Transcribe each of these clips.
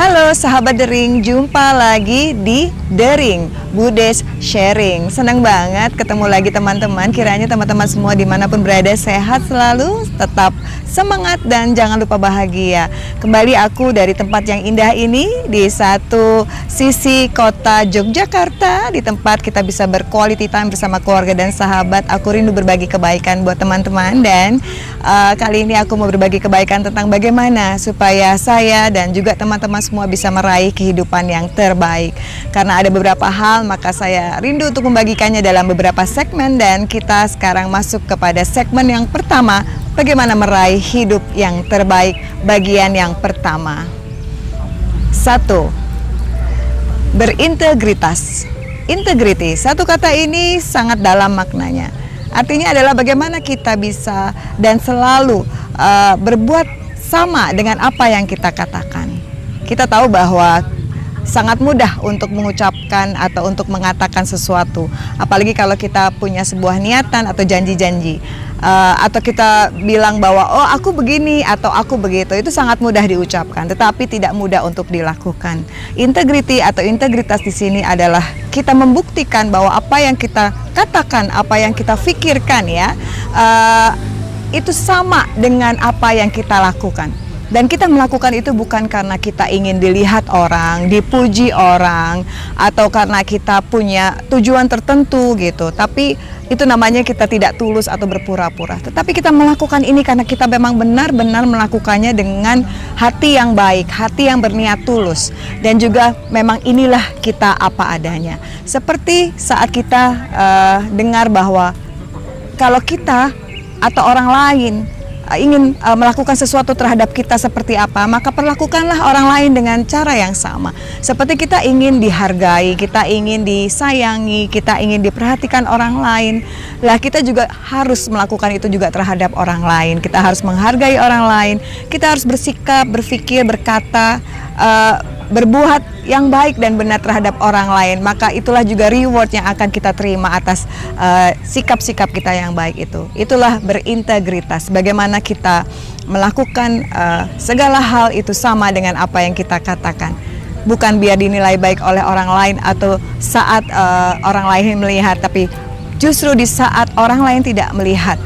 Halo sahabat Dering, jumpa lagi di Dering Budes Sharing. Senang banget ketemu lagi teman-teman. Kiranya teman-teman semua dimanapun berada sehat selalu, tetap semangat dan jangan lupa bahagia. Kembali aku dari tempat yang indah ini, di satu sisi kota Yogyakarta, di tempat kita bisa berquality time bersama keluarga dan sahabat. Aku rindu berbagi kebaikan buat teman-teman, dan kali ini aku mau berbagi kebaikan tentang bagaimana supaya saya dan juga teman-teman semua bisa meraih kehidupan yang terbaik. Karena ada beberapa hal, maka saya rindu untuk membagikannya dalam beberapa segmen, dan kita sekarang masuk kepada segmen yang pertama, bagaimana meraih hidup yang terbaik. Bagian yang pertama. 1. Berintegritas. Integrity, satu kata ini sangat dalam maknanya. Artinya adalah bagaimana kita bisa dan selalu berbuat sama dengan apa yang kita katakan. Kita tahu bahwa sangat mudah untuk mengucapkan atau untuk mengatakan sesuatu, apalagi kalau kita punya sebuah niatan atau janji-janji, atau kita bilang bahwa oh aku begini atau aku begitu, itu sangat mudah diucapkan tetapi tidak mudah untuk dilakukan. Integrity atau integritas di sini adalah kita membuktikan bahwa apa yang kita katakan, apa yang kita pikirkan ya, itu sama dengan apa yang kita lakukan. Dan kita melakukan itu bukan karena kita ingin dilihat orang, dipuji orang, atau karena kita punya tujuan tertentu gitu. Tapi itu namanya kita tidak tulus atau berpura-pura. Tetapi kita melakukan ini karena kita memang benar-benar melakukannya dengan hati yang baik, hati yang berniat tulus. Dan juga memang inilah kita apa adanya. Seperti saat kita dengar bahwa kalau kita atau orang lain ingin melakukan sesuatu terhadap kita seperti apa, maka perlakukanlah orang lain dengan cara yang sama. Seperti kita ingin dihargai, kita ingin disayangi, kita ingin diperhatikan orang lain, lah kita juga harus melakukan itu juga terhadap orang lain. Kita harus menghargai orang lain, kita harus bersikap, berpikir, berkata, berbuat yang baik dan benar terhadap orang lain. Maka itulah juga reward yang akan kita terima atas sikap-sikap kita yang baik itu. Itulah berintegritas. Bagaimana kita melakukan segala hal itu sama dengan apa yang kita katakan. Bukan biar dinilai baik oleh orang lain atau saat orang lain melihat, tapi justru di saat orang lain tidak melihat,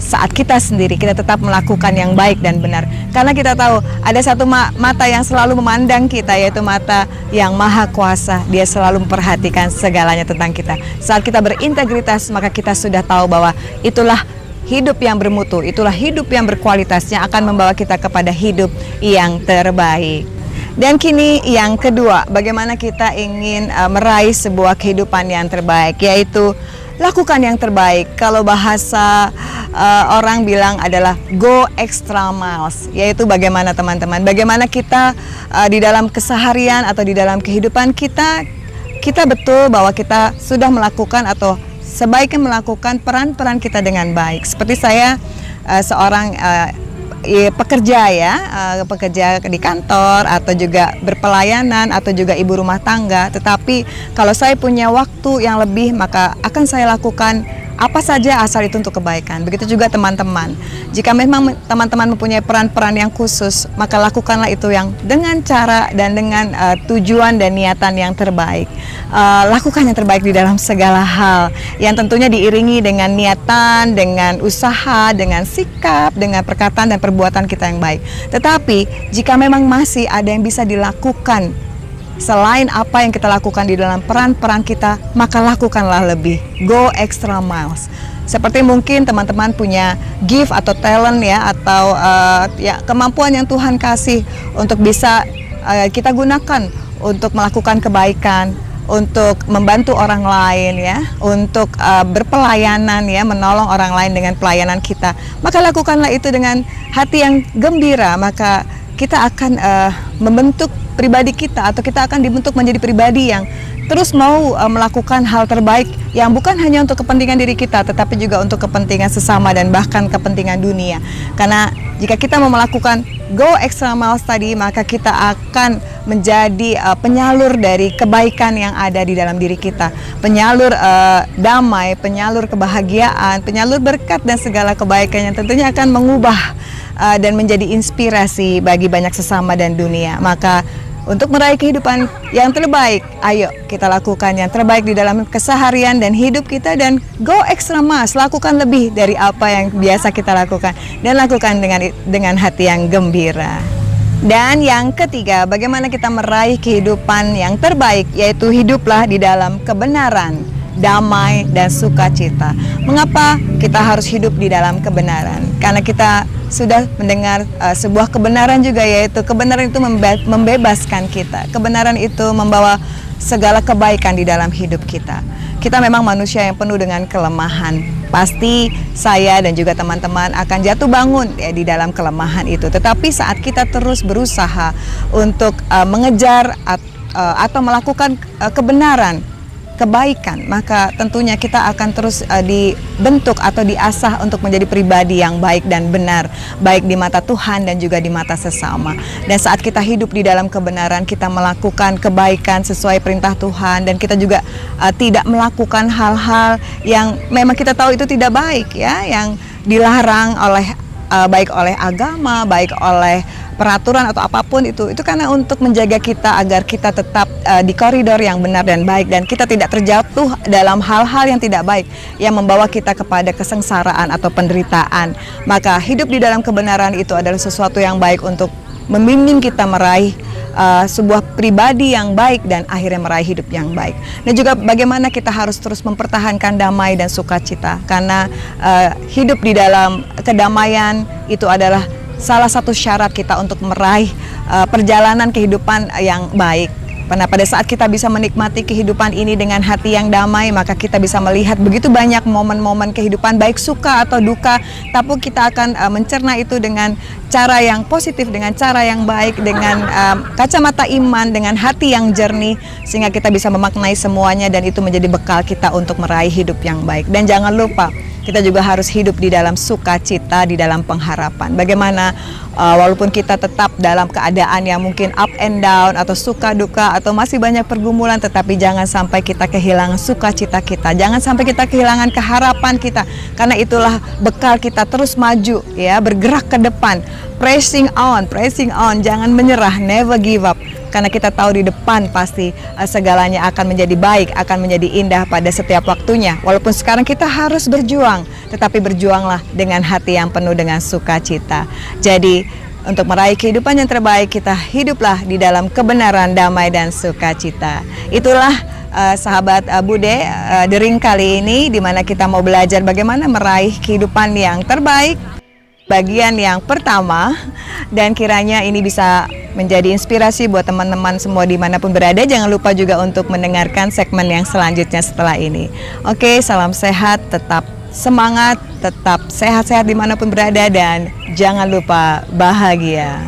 saat kita sendiri kita tetap melakukan yang baik dan benar. Karena kita tahu ada satu mata yang selalu memandang kita, yaitu mata yang maha kuasa. Dia selalu memperhatikan segalanya tentang kita. Saat kita berintegritas, maka kita sudah tahu bahwa itulah hidup yang bermutu, itulah hidup yang berkualitas yang akan membawa kita kepada hidup yang terbaik. Dan kini yang kedua, bagaimana kita ingin meraih sebuah kehidupan yang terbaik, yaitu lakukan yang terbaik. Kalau bahasa orang bilang adalah go extra miles, yaitu bagaimana teman-teman, bagaimana kita di dalam keseharian atau di dalam kehidupan kita betul bahwa kita sudah melakukan atau sebaiknya melakukan peran-peran kita dengan baik. Seperti saya seorang pekerja ya, pekerja di kantor atau juga berpelayanan atau juga ibu rumah tangga. Tetapi kalau saya punya waktu yang lebih, maka akan saya lakukan apa saja asal itu untuk kebaikan. Begitu juga teman-teman. Jika memang teman-teman mempunyai peran-peran yang khusus, maka lakukanlah itu yang dengan cara dan dengan tujuan dan niatan yang terbaik. Lakukan yang terbaik di dalam segala hal, yang tentunya diiringi dengan niatan, dengan usaha, dengan sikap, dengan perkataan dan perbuatan kita yang baik. Tetapi jika memang masih ada yang bisa dilakukan selain apa yang kita lakukan di dalam peran-peran kita, maka lakukanlah lebih. Go extra miles. Seperti mungkin teman-teman punya gift atau talent ya, atau ya kemampuan yang Tuhan kasih untuk bisa kita gunakan untuk melakukan kebaikan, untuk membantu orang lain ya, untuk berpelayanan ya, menolong orang lain dengan pelayanan kita. Maka lakukanlah itu dengan hati yang gembira, maka kita akan membentuk pribadi kita, atau kita akan dibentuk menjadi pribadi yang terus mau melakukan hal terbaik yang bukan hanya untuk kepentingan diri kita, tetapi juga untuk kepentingan sesama dan bahkan kepentingan dunia. Karena jika kita mau melakukan go extra miles tadi, maka kita akan menjadi penyalur dari kebaikan yang ada di dalam diri kita, penyalur damai, penyalur kebahagiaan, penyalur berkat dan segala kebaikan yang tentunya akan mengubah dan menjadi inspirasi bagi banyak sesama dan dunia. Maka untuk meraih kehidupan yang terbaik, ayo kita lakukan yang terbaik di dalam keseharian dan hidup kita, dan go extra miles, lakukan lebih dari apa yang biasa kita lakukan, dan lakukan dengan hati yang gembira. Dan yang ketiga, bagaimana kita meraih kehidupan yang terbaik, yaitu hiduplah di dalam kebenaran, damai, dan sukacita. Mengapa kita harus hidup di dalam kebenaran? Karena kita sudah mendengar sebuah kebenaran juga, yaitu kebenaran itu membebaskan kita. Kebenaran itu membawa segala kebaikan di dalam hidup kita. Kita memang manusia yang penuh dengan kelemahan. Pasti saya dan juga teman-teman akan jatuh bangun ya di dalam kelemahan itu. Tetapi saat kita terus berusaha untuk mengejar atau melakukan kebenaran, kebaikan, maka tentunya kita akan terus dibentuk atau diasah untuk menjadi pribadi yang baik dan benar, baik di mata Tuhan dan juga di mata sesama. Dan saat kita hidup di dalam kebenaran, kita melakukan kebaikan sesuai perintah Tuhan, dan kita juga tidak melakukan hal-hal yang memang kita tahu itu tidak baik ya, yang dilarang oleh baik oleh agama, baik oleh peraturan atau apapun itu karena untuk menjaga kita agar kita tetap di koridor yang benar dan baik, dan kita tidak terjatuh dalam hal-hal yang tidak baik yang membawa kita kepada kesengsaraan atau penderitaan. Maka hidup di dalam kebenaran itu adalah sesuatu yang baik untuk membimbing kita meraih sebuah pribadi yang baik dan akhirnya meraih hidup yang baik. Dan juga bagaimana kita harus terus mempertahankan damai dan sukacita, karena hidup di dalam kedamaian itu adalah salah satu syarat kita untuk meraih perjalanan kehidupan yang baik. Karena pada saat kita bisa menikmati kehidupan ini dengan hati yang damai, maka kita bisa melihat begitu banyak momen-momen kehidupan, baik suka atau duka, tapi kita akan mencerna itu dengan cara yang positif, dengan cara yang baik, dengan kacamata iman, dengan hati yang jernih, sehingga kita bisa memaknai semuanya, dan itu menjadi bekal kita untuk meraih hidup yang baik. Dan jangan lupa, kita juga harus hidup di dalam sukacita, di dalam pengharapan. Bagaimana walaupun kita tetap dalam keadaan yang mungkin up and down, atau suka duka, atau masih banyak pergumulan, tetapi jangan sampai kita kehilangan sukacita kita, jangan sampai kita kehilangan keharapan kita, karena itulah bekal kita terus maju ya, bergerak ke depan, pressing on, jangan menyerah, never give up. Karena kita tahu di depan pasti segalanya akan menjadi baik, akan menjadi indah pada setiap waktunya. Walaupun sekarang kita harus berjuang, tetapi berjuanglah dengan hati yang penuh dengan sukacita. Jadi untuk meraih kehidupan yang terbaik, kita hiduplah di dalam kebenaran, damai, dan sukacita. Itulah sahabat Bude Dering kali ini, di mana kita mau belajar bagaimana meraih kehidupan yang terbaik, bagian yang pertama. Dan kiranya ini bisa menjadi inspirasi buat teman-teman semua dimanapun berada. Jangan lupa juga untuk mendengarkan segmen yang selanjutnya setelah ini. Oke, salam sehat, tetap semangat, tetap sehat-sehat dimanapun berada, dan jangan lupa bahagia.